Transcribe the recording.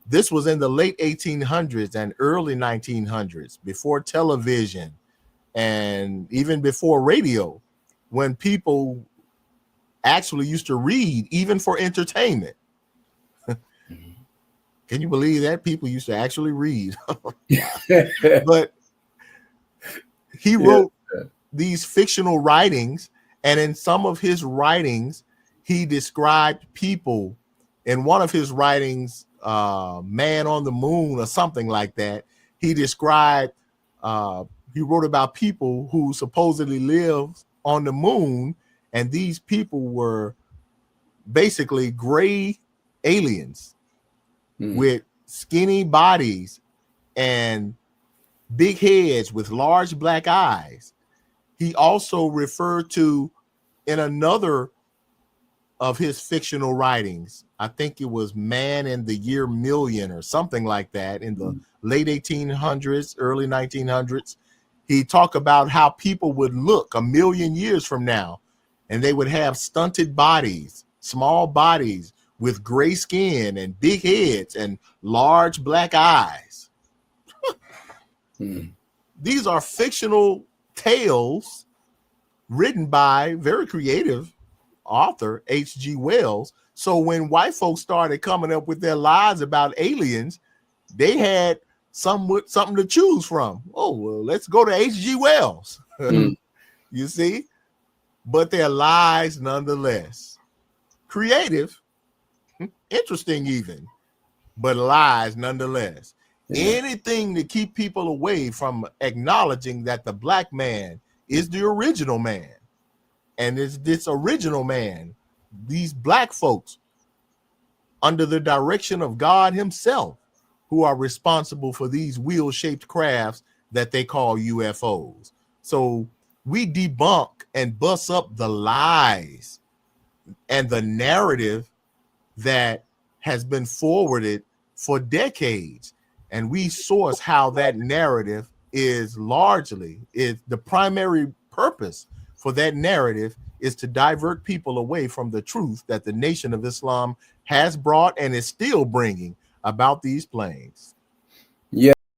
This was in the late 1800s and early 1900s, before television and even before radio, when people actually used to read even for entertainment. Can you believe that people used to actually read? But he Yeah. wrote these fictional writings, and in some of his writings, he described people. In one of his writings, Man on the Moon or something like that, he described, uh, he wrote about people who supposedly live on the moon, and these people were basically gray aliens Mm. with skinny bodies and big heads with large black eyes. He also referred to, in another of his fictional writings, I think it was Man in the Year Million or something like that, in the late 1800s, early 1900s, he talked about how people would look a million years from now, and they would have stunted bodies, small bodies with gray skin and big heads and large black eyes. Mm. These are fictional tales written by very creative author H.G. Wells. So when white folks started coming up with their lies about aliens, they had something to choose from. Oh, well, let's go to H.G. Wells. Mm. You see? But they're lies nonetheless. Creative, interesting even, but lies nonetheless. Yeah. Anything to keep people away from acknowledging that the black man is the original man. And it's this original man, these black folks, under the direction of God himself, who are responsible for these wheel-shaped crafts that they call UFOs. So we debunk and bust up the lies and the narrative that has been forwarded for decades. And we source how that narrative is the primary purpose for that narrative is to divert people away from the truth that the Nation of Islam has brought and is still bringing about these planes.